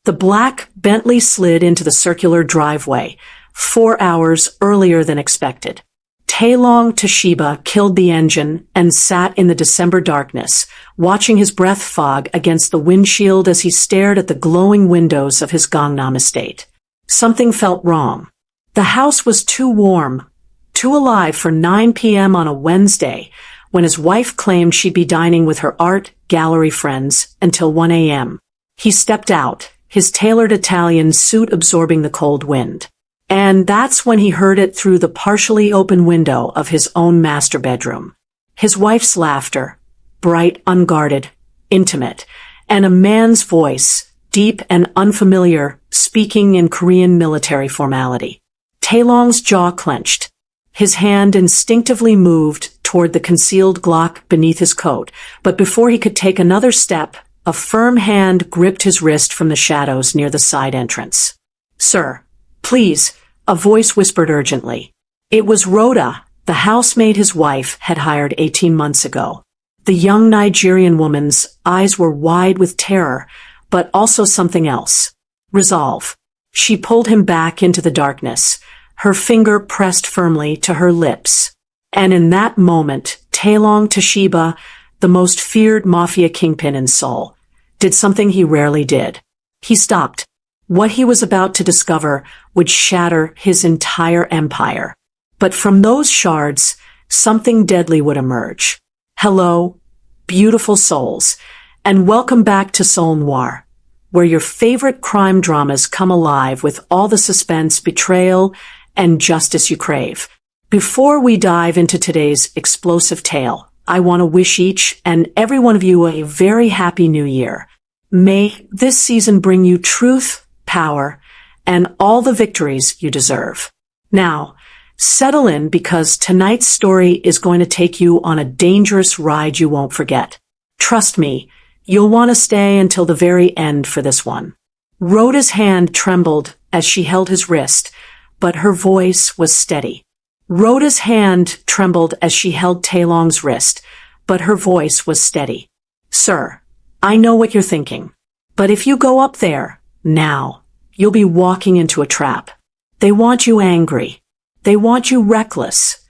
The black Bentley slid into the circular driveway, 4 hours earlier than expected. Taelong Toshiba killed the engine and sat in the December darkness, watching his breath fog against the windshield as he stared at the glowing windows of his Gangnam estate. Something felt wrong. The house was too warm, too alive for 9 p.m. on a Wednesday, when his wife claimed she'd be dining with her art gallery friends until 1 a.m. He stepped out, his tailored Italian suit absorbing the cold wind. And that's when he heard it through the partially open window of his own master bedroom. His wife's laughter, bright, unguarded, intimate, and a man's voice, deep and unfamiliar, speaking in Korean military formality. Taelong's jaw clenched. His hand instinctively moved toward the concealed Glock beneath his coat, but before he could take another step, a firm hand gripped his wrist from the shadows near the side entrance. "Sir, please," a voice whispered urgently. It was Rhoda, the housemaid his wife had hired 18 months ago. The young Nigerian woman's eyes were wide with terror, but also something else. Resolve. She pulled him back into the darkness, her finger pressed firmly to her lips. And in that moment, Taelong Toshiba, the most feared mafia kingpin in Seoul, did something he rarely did. He stopped. What he was about to discover would shatter his entire empire. But from those shards, something deadly would emerge. Hello, beautiful souls, and welcome back to Seoul Noir, where your favorite crime dramas come alive with all the suspense, betrayal, and justice you crave. Before we dive into today's explosive tale, I want to wish each and every one of you a very happy new year. May this season bring you truth, power, and all the victories you deserve. Now, settle in because tonight's story is going to take you on a dangerous ride you won't forget. Trust me, you'll want to stay until the very end for this one. Rhoda's hand trembled as she held his wrist, but her voice was steady. Rhoda's hand trembled as she held Taelong's wrist, but her voice was steady. "Sir, I know what you're thinking, but if you go up there, now, you'll be walking into a trap. They want you angry. They want you reckless."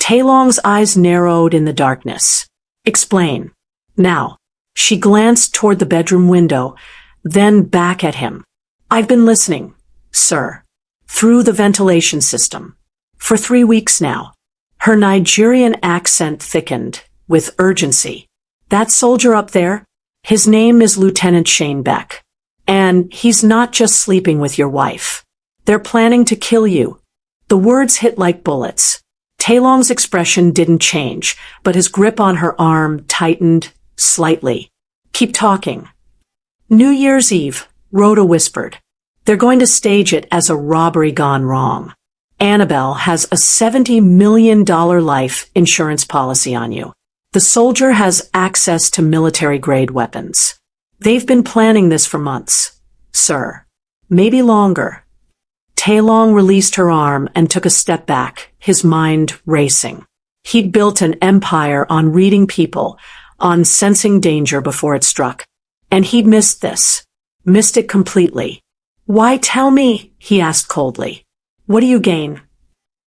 Taelong's eyes narrowed in the darkness. "Explain." Now, she glanced toward the bedroom window, then back at him. "I've been listening, sir, through the ventilation system. For 3 weeks now." Her Nigerian accent thickened with urgency. "That soldier up there? His name is Lieutenant Shane Beck. And he's not just sleeping with your wife. They're planning to kill you." The words hit like bullets. Taelong's expression didn't change, but his grip on her arm tightened slightly. "Keep talking." "New Year's Eve," Rhoda whispered. "They're going to stage it as a robbery gone wrong. Annabelle has a $70 million life insurance policy on you. The soldier has access to military-grade weapons. They've been planning this for months, sir. Maybe longer." Taelong released her arm and took a step back, his mind racing. He'd built an empire on reading people, on sensing danger before it struck. And he'd missed this. Missed it completely. "Why tell me?" he asked coldly. "What do you gain?"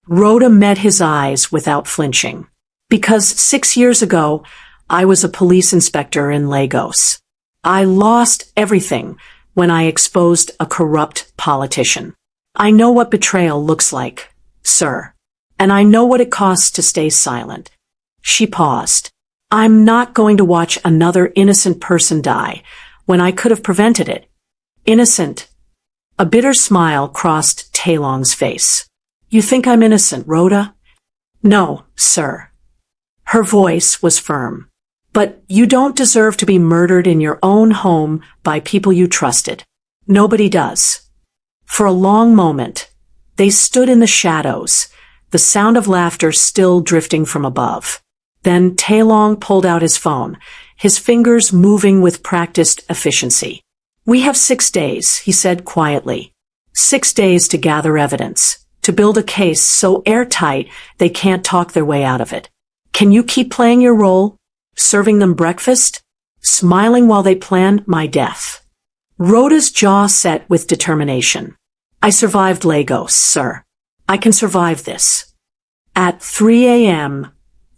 Rhoda met his eyes without flinching. "Because 6 years ago, I was a police inspector in Lagos. I lost everything when I exposed a corrupt politician. I know what betrayal looks like, sir. And I know what it costs to stay silent." She paused. "I'm not going to watch another innocent person die when I could have prevented it." "Innocent?" A bitter smile crossed Taelong's face. "You think I'm innocent, Rhoda?" "No, sir." Her voice was firm. "But you don't deserve to be murdered in your own home by people you trusted. Nobody does." For a long moment, they stood in the shadows, the sound of laughter still drifting from above. Then Taelong pulled out his phone, his fingers moving with practiced efficiency. "We have 6 days," he said quietly. 6 days to gather evidence, to build a case so airtight they can't talk their way out of it. Can you keep playing your role? Serving them breakfast? Smiling while they plan my death?" Rhoda's jaw set with determination. I survived Lagos, sir. I can survive this. At 3 a.m.,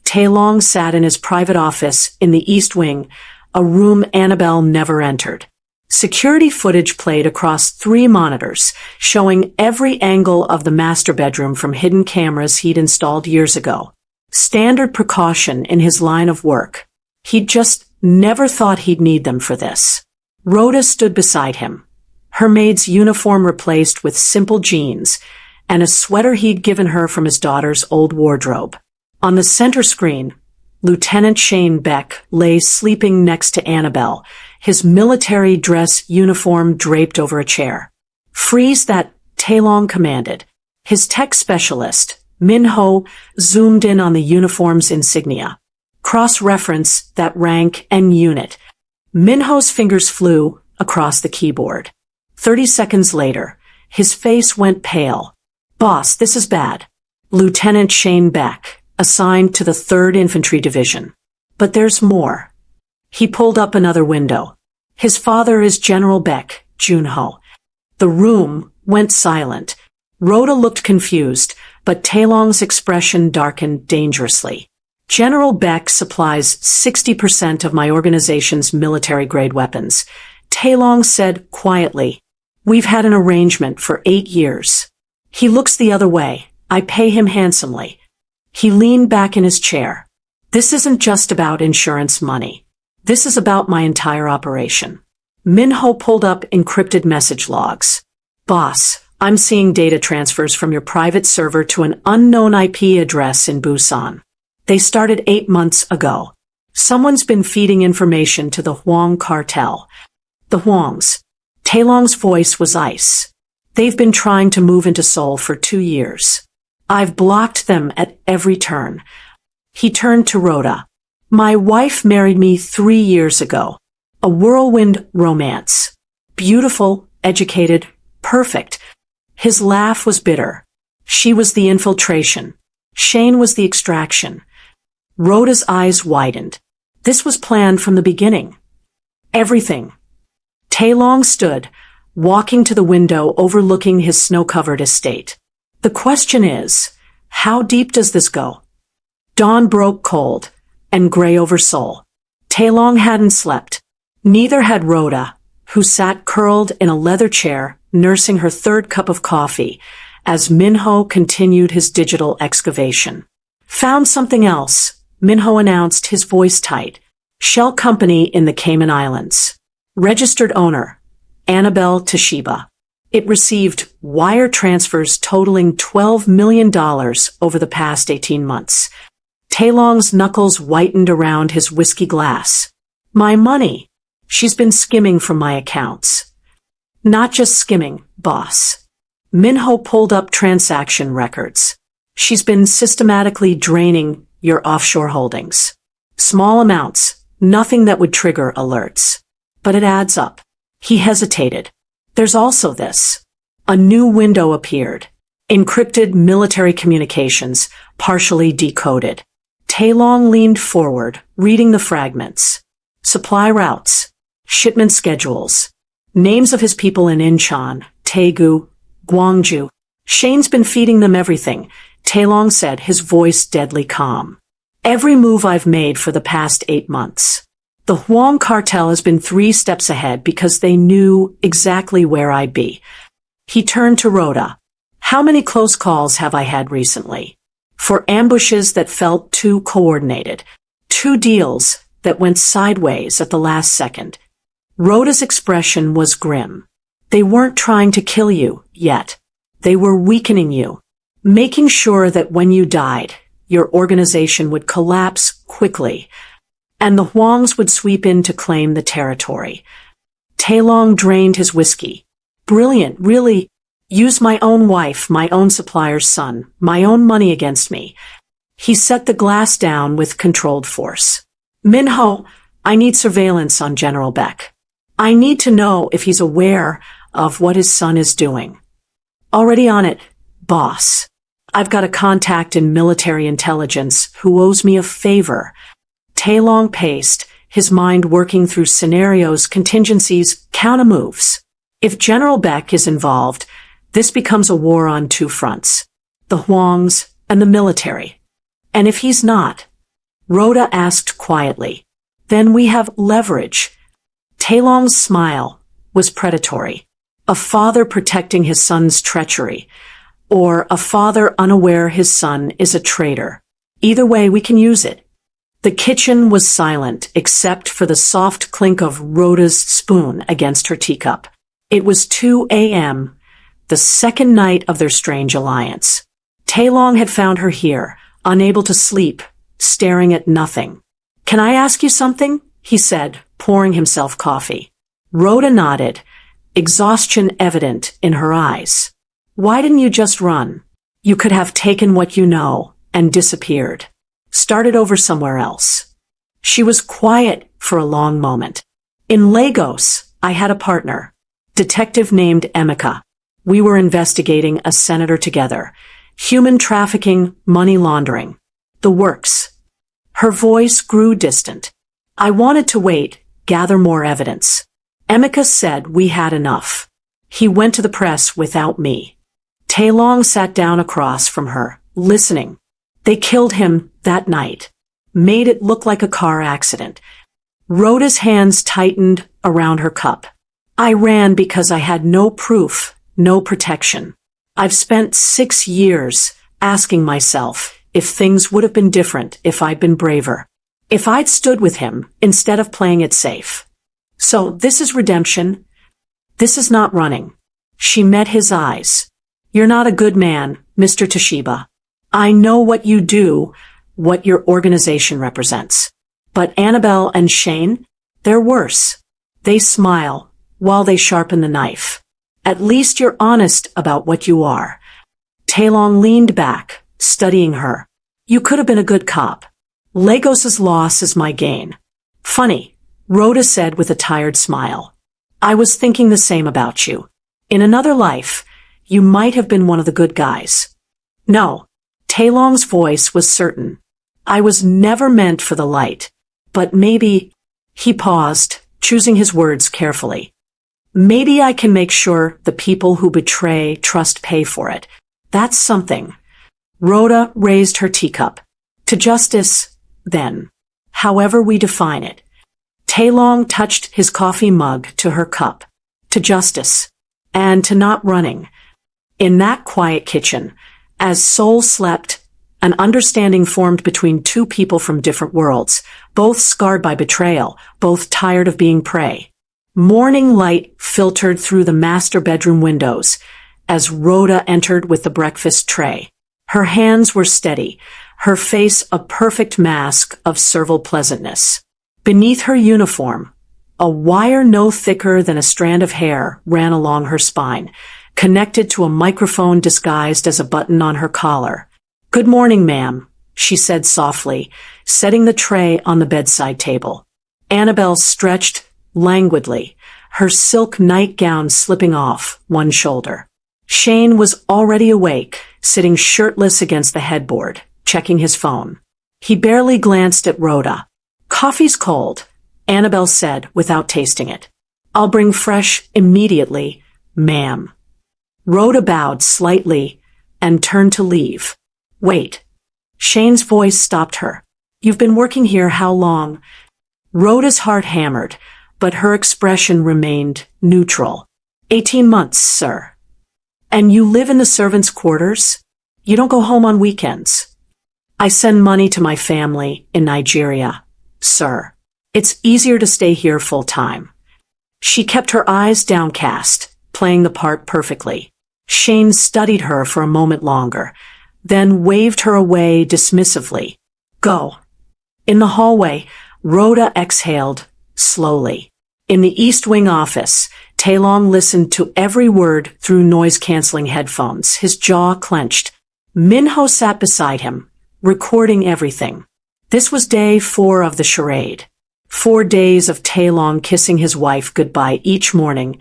Taelong sat in his private office in the East Wing, a room Annabelle never entered. Security footage played across 3 monitors, showing every angle of the master bedroom from hidden cameras he'd installed years ago. Standard precaution in his line of work. He'd just never thought he'd need them for this. Rhoda stood beside him, her maid's uniform replaced with simple jeans and a sweater he'd given her from his daughter's old wardrobe. On the center screen, Lieutenant Shane Beck lay sleeping next to Annabelle, his military dress uniform draped over a chair. Freeze that, Taelong commanded. His tech specialist, Min-ho, zoomed in on the uniform's insignia. Cross-reference that rank and unit. Min-ho's fingers flew across the keyboard. 30 seconds later, his face went pale. Boss, this is bad. Lieutenant Shane Beck, assigned to the 3rd Infantry Division. But there's more. He pulled up another window. His father is General Beck, Junho. The room went silent. Rhoda looked confused, but Taelong's expression darkened dangerously. General Beck supplies 60% of my organization's military-grade weapons. Taelong said quietly, We've had an arrangement for 8 years. He looks the other way. I pay him handsomely. He leaned back in his chair. This isn't just about insurance money. This is about my entire operation. Min-ho pulled up encrypted message logs. Boss, I'm seeing data transfers from your private server to an unknown IP address in Busan. They started 8 months ago. Someone's been feeding information to the Huang cartel. The Huangs. Taelong's voice was ice. They've been trying to move into Seoul for 2 years. I've blocked them at every turn. He turned to Rhoda. My wife married me 3 years ago. A whirlwind romance. Beautiful, educated, perfect. His laugh was bitter. She was the infiltration. Shane was the extraction. Rhoda's eyes widened. This was planned from the beginning. Everything. Taelong stood, walking to the window overlooking his snow-covered estate. The question is, how deep does this go? Dawn broke cold and gray over Seoul. Taelong hadn't slept. Neither had Rhoda, who sat curled in a leather chair, nursing her 3rd cup of coffee, as Min-ho continued his digital excavation. Found something else, Min-ho announced, his voice tight. Shell company in the Cayman Islands. Registered owner, Annabelle Toshiba. It received wire transfers totaling $12 million over the past 18 months. Taelong's knuckles whitened around his whiskey glass. My money. She's been skimming from my accounts. Not just skimming, boss. Min-ho pulled up transaction records. She's been systematically draining your offshore holdings. Small amounts, nothing that would trigger alerts. But it adds up. He hesitated. There's also this. A new window appeared. Encrypted military communications, partially decoded. Taelong leaned forward, reading the fragments. Supply routes. Shipment schedules. Names of his people in Incheon, Daegu, Gwangju. Shane's been feeding them everything, Taelong said, his voice deadly calm. Every move I've made for the past 8 months. The Huang cartel has been 3 steps ahead because they knew exactly where I'd be. He turned to Rhoda. How many close calls have I had recently? For ambushes that felt too coordinated. 2 deals that went sideways at the last second. Rhoda's expression was grim. They weren't trying to kill you yet. They were weakening you. Making sure that when you died, your organization would collapse quickly. And the Huangs would sweep in to claim the territory. Taelong drained his whiskey. Brilliant, really. Use my own wife, my own supplier's son, my own money against me. He set the glass down with controlled force. Min-ho, I need surveillance on General Beck. I need to know if he's aware of what his son is doing. Already on it, boss. I've got a contact in military intelligence who owes me a favor. Taelong paced, his mind working through scenarios, contingencies, counter-moves. If General Beck is involved, this becomes a war on two fronts, the Huangs and the military. And if he's not, Rhoda asked quietly, then we have leverage. Taelong's smile was predatory. A father protecting his son's treachery, or a father unaware his son is a traitor. Either way, we can use it. The kitchen was silent except for the soft clink of Rhoda's spoon against her teacup. It was 2 a.m., the second night of their strange alliance. Taelong had found her here, unable to sleep, staring at nothing. "Can I ask you something?" he said, pouring himself coffee. Rhoda nodded, exhaustion evident in her eyes. "Why didn't you just run? You could have taken what you know and disappeared. Started over somewhere else." She was quiet for a long moment. "In Lagos, I had a partner, detective named Emeka. We were investigating a senator together. Human trafficking, money laundering. The works." Her voice grew distant. "I wanted to wait, gather more evidence. Emeka said we had enough. He went to the press without me." Taelong sat down across from her, listening. "They killed him that night. Made it look like a car accident." Rhoda's hands tightened around her cup. "I ran because I had no proof, no protection. I've spent 6 years asking myself if things would have been different if I'd been braver. If I'd stood with him instead of playing it safe. So this is redemption. This is not running." She met his eyes. "You're not a good man, Mr. Toshiba. I know what you do, what your organization represents. But Annabelle and Shane, they're worse. They smile while they sharpen the knife. At least you're honest about what you are." Taelong leaned back, studying her. "You could have been a good cop. Lagos's loss is my gain." "Funny," Rhoda said with a tired smile. "I was thinking the same about you. In another life, you might have been one of the good guys." "No." Taelong's voice was certain. "I was never meant for the light. But maybe—" He paused, choosing his words carefully. "Maybe I can make sure the people who betray trust pay for it. That's something." Rhoda raised her teacup. "To justice, then. However we define it." Taelong touched his coffee mug to her cup. "To justice. And to not running." In that quiet kitchen, as Seoul slept, an understanding formed between two people from different worlds, both scarred by betrayal, both tired of being prey. Morning light filtered through the master bedroom windows as Rhoda entered with the breakfast tray. Her hands were steady, her face a perfect mask of servile pleasantness. Beneath her uniform, a wire no thicker than a strand of hair ran along her spine, connected to a microphone disguised as a button on her collar. "Good morning, ma'am," she said softly, setting the tray on the bedside table. Annabelle stretched languidly, her silk nightgown slipping off one shoulder. Shane was already awake, sitting shirtless against the headboard, checking his phone. He barely glanced at Rhoda. "Coffee's cold," Annabelle said without tasting it. "I'll bring fresh immediately, ma'am." Rhoda bowed slightly and turned to leave. "Wait." Shane's voice stopped her. "You've been working here how long?" Rhoda's heart hammered, but her expression remained neutral. 18 months, sir." "And you live in the servants' quarters? You don't go home on weekends?" "I send money to my family in Nigeria, sir. It's easier to stay here full-time." She kept her eyes downcast, playing the part perfectly. Shane studied her for a moment longer, then waved her away dismissively. "Go." In the hallway, Rhoda exhaled slowly. In the East Wing office, Taelong listened to every word through noise-canceling headphones, his jaw clenched. Minho sat beside him, recording everything. This was day 4 of the charade. 4 days of Taelong kissing his wife goodbye each morning,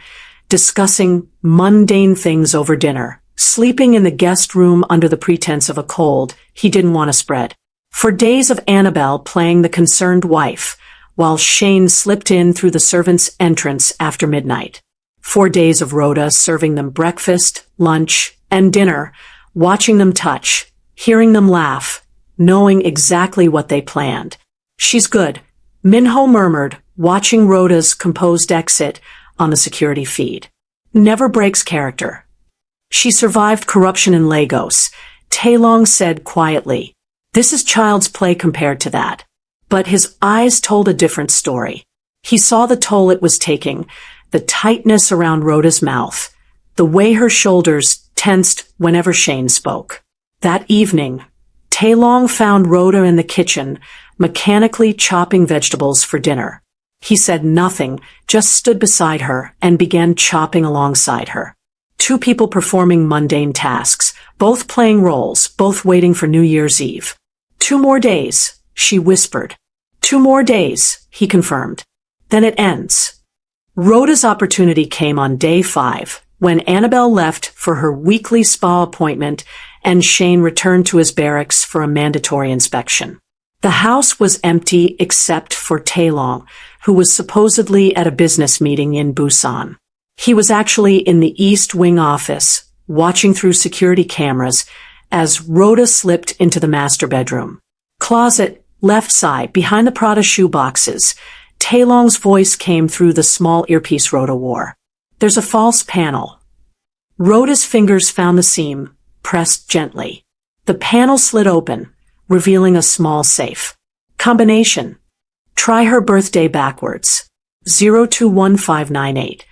discussing mundane things over dinner, sleeping in the guest room under the pretense of a cold he didn't want to spread. For days of Annabelle playing the concerned wife, while Shane slipped in through the servants' entrance after midnight. 4 days of Rhoda serving them breakfast, lunch, and dinner, watching them touch, hearing them laugh, knowing exactly what they planned. "She's good," Minho murmured, watching Rhoda's composed exit on the security feed. "Never breaks character." "She survived corruption in Lagos," Taelong said quietly. "This is child's play compared to that." But his eyes told a different story. He saw the toll it was taking, the tightness around Rhoda's mouth, the way her shoulders tensed whenever Shane spoke. That evening, Taelong found Rhoda in the kitchen, mechanically chopping vegetables for dinner. He said nothing, just stood beside her and began chopping alongside her. Two people performing mundane tasks, both playing roles, both waiting for New Year's Eve. "2 more days," she whispered. "2 more days," he confirmed. "Then it ends." Rhoda's opportunity came on day 5, when Annabelle left for her weekly spa appointment and Shane returned to his barracks for a mandatory inspection. The house was empty except for Taelong, who was supposedly at a business meeting in Busan. He was actually in the East Wing office, watching through security cameras as Rhoda slipped into the master bedroom. "Closet, left side, behind the Prada shoe boxes." Taelong's voice came through the small earpiece Rhoda wore. "There's a false panel." Rhoda's fingers found the seam, pressed gently. The panel slid open, revealing a small safe. Combination. Try her birthday backwards. 021598.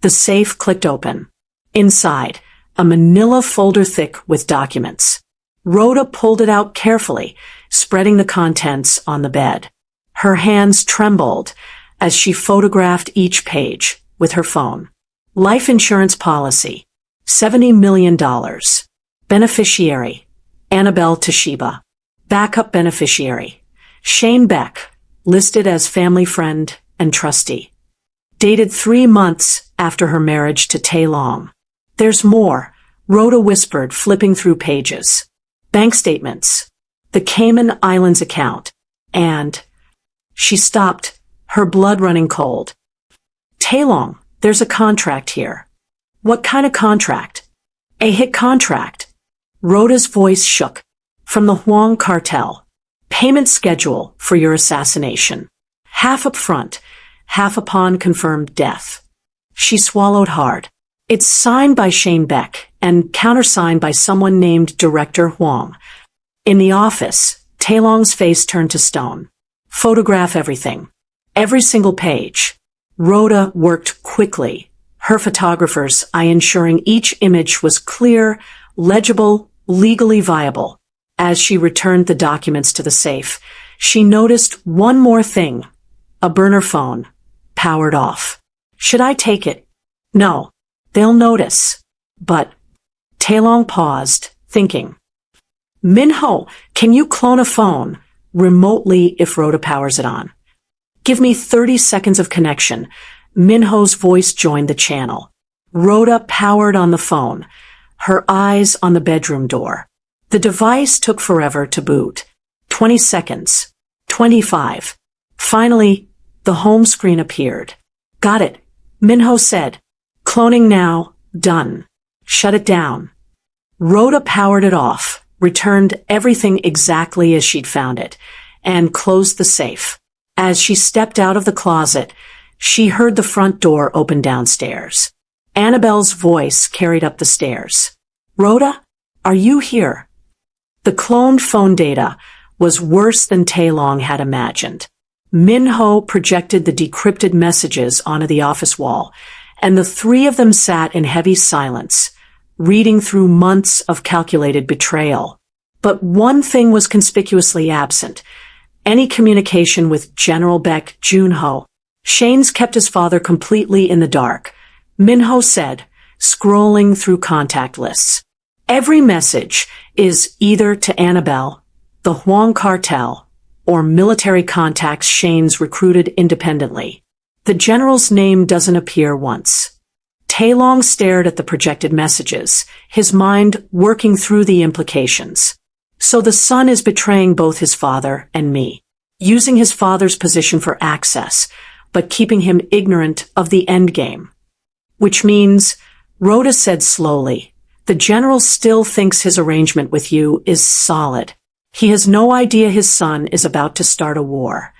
The safe clicked open. Inside, a manila folder thick with documents. Rhoda pulled it out carefully, spreading the contents on the bed. Her hands trembled as she photographed each page with her phone. Life insurance policy. $70 million. Beneficiary. Annabelle Toshiba. Backup beneficiary. Shane Beck, listed as family friend and trustee. Dated 3 months after her marriage to Taelong. "There's more," Rhoda whispered, flipping through pages. "Bank statements. The Cayman Islands account. And..." She stopped, her blood running cold. "Taelong, there's a contract here." "What kind of contract?" "A hit contract." Rhoda's voice shook. "From the Huang cartel. Payment schedule for your assassination. Half up front, half upon confirmed death." She swallowed hard. "It's signed by Shane Beck and countersigned by someone named Director Huang." In the office, Taelong's face turned to stone. "Photograph everything. Every single page." Rhoda worked quickly, her photographer's eye ensuring each image was clear, legible, legally viable. As she returned the documents to the safe, she noticed one more thing. A burner phone, powered off. "Should I take it?" "No. They'll notice." "But..." Taelong paused, thinking. "Minho, can you clone a phone remotely if Rhoda powers it on?" "Give me 30 seconds of connection." Minho's voice joined the channel. Rhoda powered on the phone, her eyes on the bedroom door. The device took forever to boot. 20 seconds. 25. Finally, the home screen appeared. "Got it," Minho said. "Cloning now. Done. Shut it down." Rhoda powered it off, returned everything exactly as she'd found it, and closed the safe. As she stepped out of the closet, she heard the front door open downstairs. Annabelle's voice carried up the stairs. "Rhoda, are you here?" The cloned phone data was worse than Taelong had imagined. Minho projected the decrypted messages onto the office wall, and the three of them sat in heavy silence, reading through months of calculated betrayal. But one thing was conspicuously absent: any communication with General Beck Junho. Shane's kept his father completely in the dark, Minho said, scrolling through contact lists. Every message is either to Annabelle, the Huang cartel, or military contacts Shane's recruited independently. The general's name doesn't appear once. Taelong stared at the projected messages, his mind working through the implications. So the son is betraying both his father and me. using his father's position for access, but keeping him ignorant of the endgame. Which means, Rhoda said slowly, the general still thinks his arrangement with you is solid. He has no idea his son is about to start a war.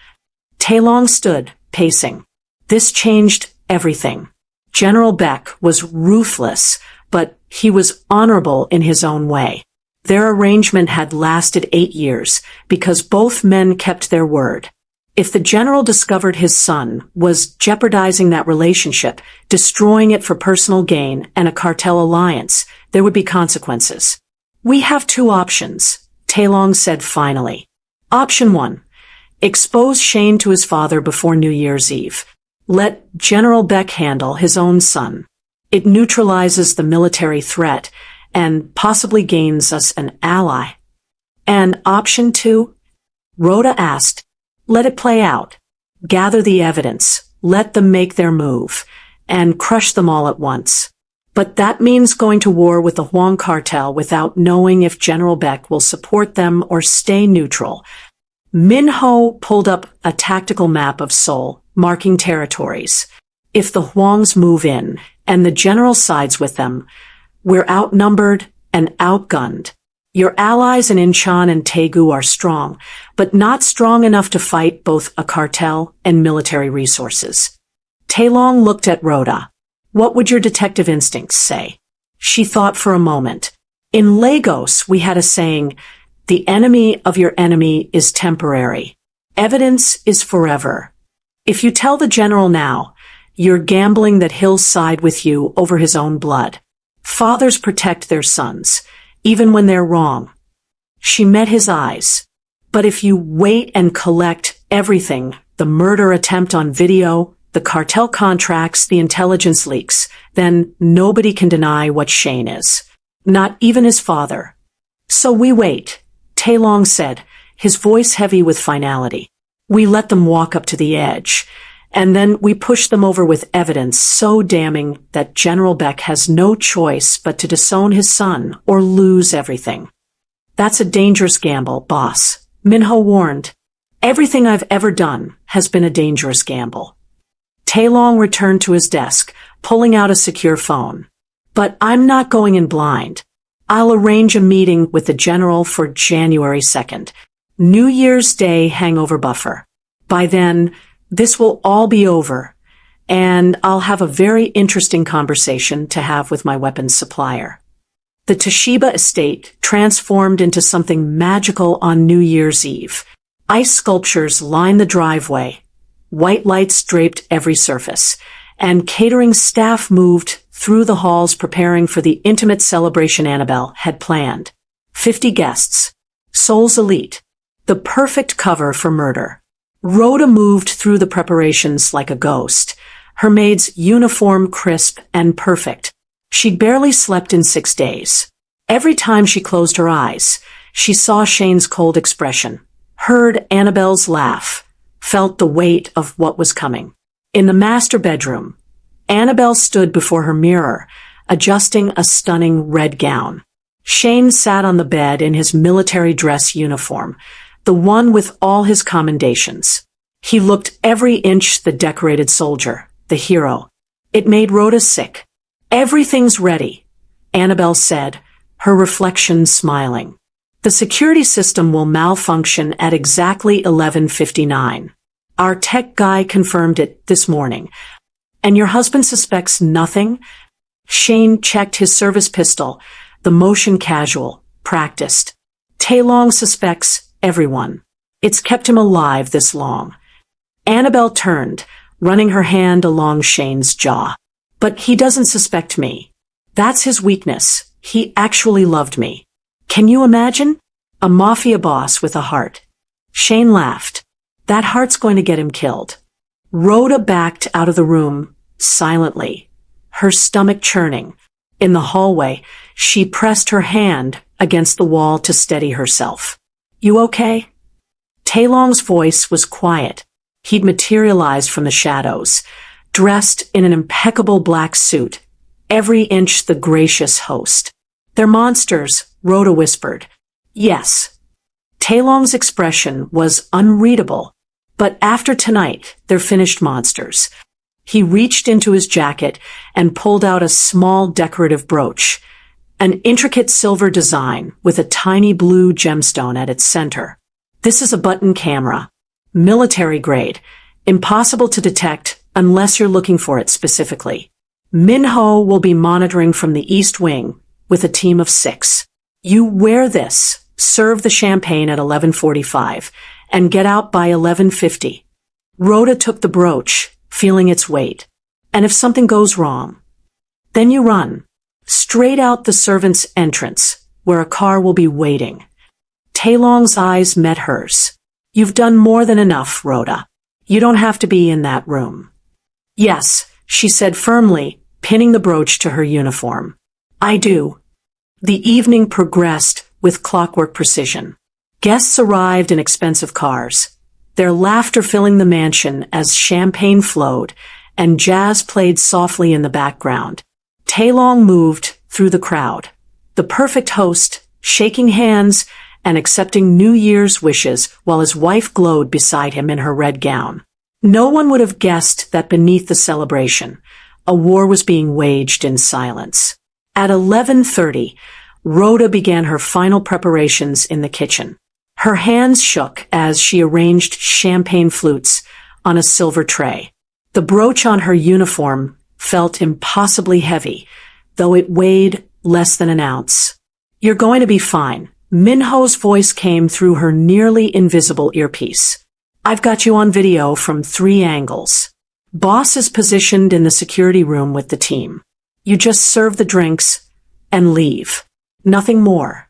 Taelong stood, pacing. This changed everything. General Beck was ruthless, but he was honorable in his own way. Their arrangement had lasted 8 years because both men kept their word. If the general discovered his son was jeopardizing that relationship, destroying it for personal gain and a cartel alliance, there would be consequences. We have 2 options, Taelong said finally. Option 1. Expose Shane to his father before New Year's Eve. Let General Beck handle his own son. It neutralizes the military threat and possibly gains us an ally. And option 2? Rhoda asked, let it play out. Gather the evidence, let them make their move, and crush them all at once. But that means going to war with the Huang cartel without knowing if General Beck will support them or stay neutral. Minho pulled up a tactical map of Seoul, marking territories. If the Huangs move in, and the general sides with them, we're outnumbered and outgunned. Your allies in Incheon and Daegu are strong, but not strong enough to fight both a cartel and military resources. Taelong looked at Rhoda. What would your detective instincts say? She thought for a moment. In Lagos, we had a saying, the enemy of your enemy is temporary. Evidence is forever. If you tell the general now, you're gambling that he'll side with you over his own blood. Fathers protect their sons, even when they're wrong. She met his eyes. But if you wait and collect everything, the murder attempt on video, the cartel contracts, the intelligence leaks, then nobody can deny what Shane is. Not even his father. So we wait, Taelong said, his voice heavy with finality. We let them walk up to the edge, and then we push them over with evidence so damning that General Beck has no choice but to disown his son or lose everything. That's a dangerous gamble, boss, Minho warned. Everything I've ever done has been a dangerous gamble. Taelong returned to his desk, pulling out a secure phone. But I'm not going in blind. I'll arrange a meeting with the general for January 2nd. New Year's Day hangover buffer. By then, this will all be over, and I'll have a very interesting conversation to have with my weapons supplier. The Toshiba estate transformed into something magical on New Year's Eve. Ice sculptures lined the driveway, white lights draped every surface, and catering staff moved through the halls preparing for the intimate celebration Annabelle had planned. 50 guests. Seoul's elite. The perfect cover for murder. Rhoda moved through the preparations like a ghost, her maid's uniform crisp and perfect. She'd barely slept in 6 days. Every time she closed her eyes, she saw Shane's cold expression, heard Annabelle's laugh, felt the weight of what was coming. In the master bedroom, Annabelle stood before her mirror, adjusting a stunning red gown. Shane sat on the bed in his military dress uniform, the one with all his commendations. He looked every inch the decorated soldier, the hero. It made Rhoda sick. Everything's ready, Annabelle said, her reflection smiling. The security system will malfunction at exactly 11:59. Our tech guy confirmed it this morning. And your husband suspects nothing? Shane checked his service pistol, the motion casual, practiced. Taelong suspects everyone. It's kept him alive this long. Annabelle turned, running her hand along Shane's jaw. But he doesn't suspect me. That's his weakness. He actually loved me. Can you imagine? A mafia boss with a heart. Shane laughed. That heart's going to get him killed. Rhoda backed out of the room, silently, her stomach churning. In the hallway, she pressed her hand against the wall to steady herself. You okay? Taelong's voice was quiet. He'd materialized from the shadows, dressed in an impeccable black suit, every inch the gracious host. They're monsters, Rhoda whispered. Yes. Taelong's expression was unreadable, but after tonight, they're finished monsters. He reached into his jacket and pulled out a small decorative brooch, an intricate silver design with a tiny blue gemstone at its center. This is a button camera, military grade, impossible to detect unless you're looking for it specifically. Minho will be monitoring from the East Wing with a team of 6. You wear this, serve the champagne at 11:45, and get out by 11:50. Rhoda took the brooch, feeling its weight. And if something goes wrong, then you run. Straight out the servants' entrance, where a car will be waiting. Taelong's eyes met hers. You've done more than enough, Rhoda. You don't have to be in that room. Yes, she said firmly, pinning the brooch to her uniform. I do. The evening progressed with clockwork precision. Guests arrived in expensive cars, their laughter filling the mansion as champagne flowed and jazz played softly in the background. Taelong moved through the crowd, the perfect host, shaking hands and accepting New Year's wishes while his wife glowed beside him in her red gown. No one would have guessed that beneath the celebration, a war was being waged in silence. At 11:30, Rhoda began her final preparations in the kitchen. Her hands shook as she arranged champagne flutes on a silver tray. The brooch on her uniform felt impossibly heavy, though it weighed less than an ounce. You're going to be fine. Minho's voice came through her nearly invisible earpiece. I've got you on video from 3 angles. Boss is positioned in the security room with the team. You just serve the drinks and leave. Nothing more.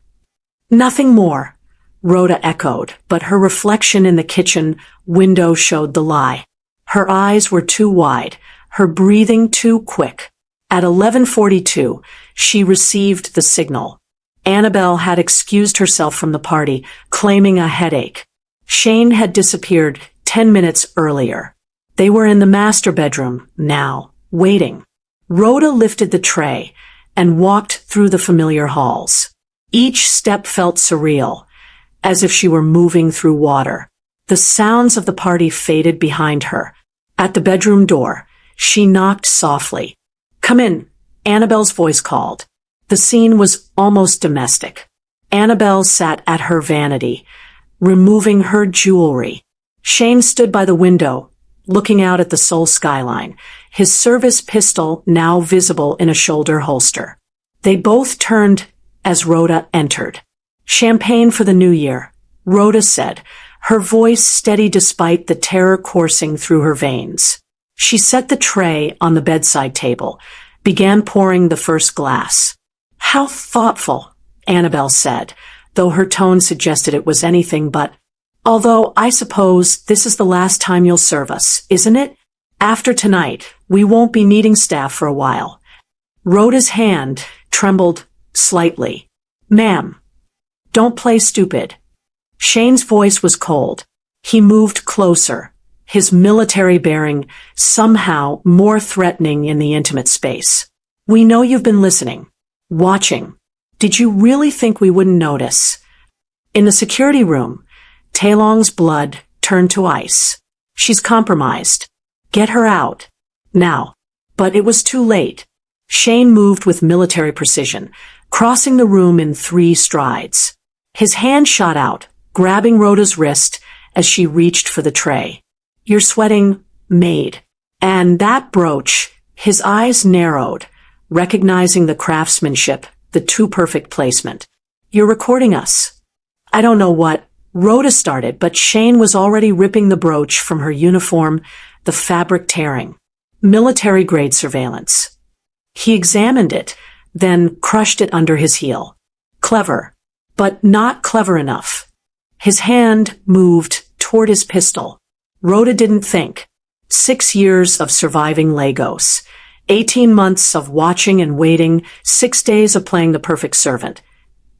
Nothing more, Rhoda echoed, but her reflection in the kitchen window showed the lie. Her eyes were too wide, her breathing too quick. At 11:42, she received the signal. Annabelle had excused herself from the party, claiming a headache. Shane had disappeared 10 minutes earlier. They were in the master bedroom now, waiting. Rhoda lifted the tray and walked through the familiar halls. Each step felt surreal, as if she were moving through water. The sounds of the party faded behind her. At the bedroom door, she knocked softly. Come in, Annabelle's voice called. The scene was almost domestic. Annabelle sat at her vanity, removing her jewelry. Shane stood by the window, looking out at the Seoul skyline, his service pistol now visible in a shoulder holster. They both turned as Rhoda entered. Champagne for the new year, Rhoda said, her voice steady despite the terror coursing through her veins. She set the tray on the bedside table, began pouring the first glass. How thoughtful, Annabelle said, though her tone suggested it was anything but. Although I suppose this is the last time you'll serve us, isn't it? After tonight, we won't be needing staff for a while. Rhoda's hand trembled slightly. Ma'am, don't play stupid. Shane's voice was cold. He moved closer, his military bearing somehow more threatening in the intimate space. We know you've been listening, watching. Did you really think we wouldn't notice? In the security room, Taelong's blood turned to ice. She's compromised. Get her out. Now. But it was too late. Shane moved with military precision, crossing the room in 3 strides. His hand shot out, grabbing Rhoda's wrist as she reached for the tray. You're sweating, Maid. And that brooch, his eyes narrowed, recognizing the craftsmanship, the too perfect placement. You're recording us. I don't know what, Rhoda started, but Shane was already ripping the brooch from her uniform, the fabric tearing. Military-grade surveillance. He examined it, then crushed it under his heel. Clever, but not clever enough. His hand moved toward his pistol. Rhoda didn't think. 6 years of surviving Lagos. 18 months of watching and waiting, 6 days of playing the perfect servant.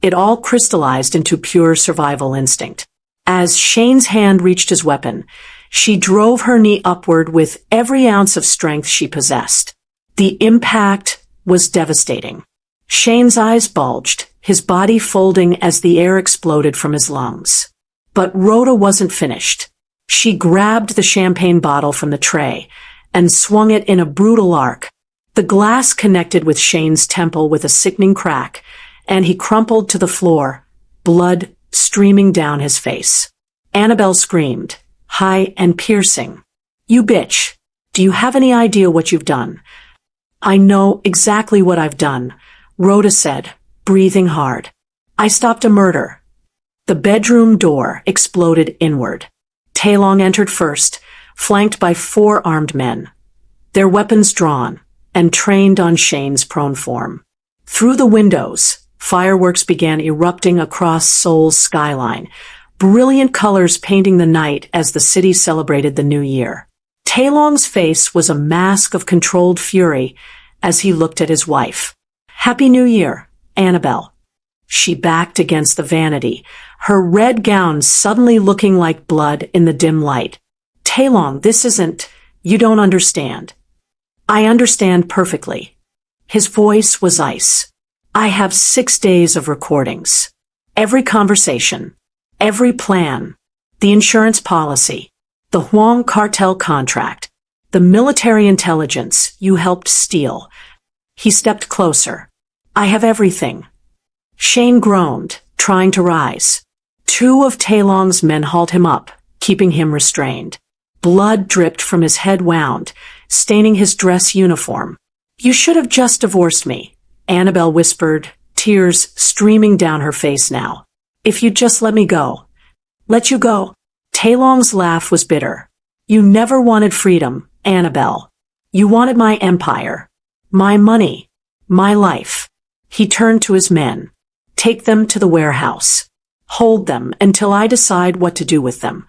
It all crystallized into pure survival instinct. As Shane's hand reached his weapon, she drove her knee upward with every ounce of strength she possessed. The impact was devastating. Shane's eyes bulged, his body folding as the air exploded from his lungs. But Rhoda wasn't finished. She grabbed the champagne bottle from the tray and swung it in a brutal arc. The glass connected with Shane's temple with a sickening crack, and he crumpled to the floor, blood streaming down his face. Annabelle screamed, high and piercing. "You bitch! Do you have any idea what you've done?" "I know exactly what I've done," Rhoda said, breathing hard. "I stopped a murder." The bedroom door exploded inward. Taelong entered first, flanked by 4 armed men, their weapons drawn and trained on Shane's prone form. Through the windows, fireworks began erupting across Seoul's skyline, brilliant colors painting the night as the city celebrated the new year. Taelong's face was a mask of controlled fury as he looked at his wife. "Happy New Year, Annabelle." She backed against the vanity, her red gown suddenly looking like blood in the dim light. "Taelong, this isn't... You don't understand." "I understand perfectly." His voice was ice. "I have 6 days of recordings. Every conversation, every plan, the insurance policy, the Huang cartel contract, the military intelligence you helped steal." He stepped closer. "I have everything." Shane groaned, trying to rise. 2 of Taelong's men hauled him up, keeping him restrained. Blood dripped from his head wound, staining his dress uniform. "You should have just divorced me," Annabelle whispered, tears streaming down her face now. "If you'd just let me go." "Let you go?" Taelong's laugh was bitter. "You never wanted freedom, Annabelle. You wanted my empire, my money, my life." He turned to his men. "Take them to the warehouse. Hold them until I decide what to do with them."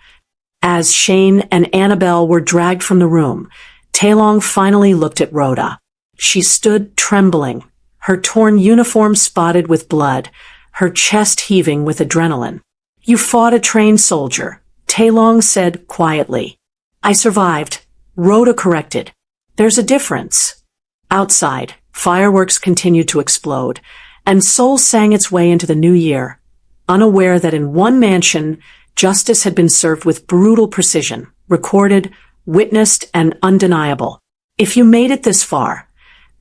As Shane and Annabelle were dragged from the room, Taelong finally looked at Rhoda. She stood trembling, her torn uniform spotted with blood, her chest heaving with adrenaline. "You fought a trained soldier," Taelong said quietly. "I survived," Rhoda corrected. "There's a difference." Outside, fireworks continued to explode, and Seoul sang its way into the new year, unaware that in one mansion, justice had been served with brutal precision, recorded, witnessed, and undeniable. If you made it this far,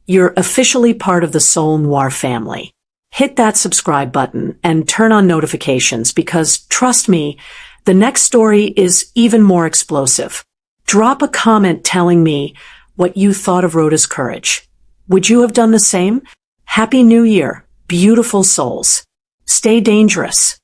you're officially part of the Seoul Noir family. Hit that subscribe button and turn on notifications because, trust me, the next story is even more explosive. Drop a comment telling me what you thought of Rhoda's courage. Would you have done the same? Happy New Year, beautiful souls. Stay dangerous.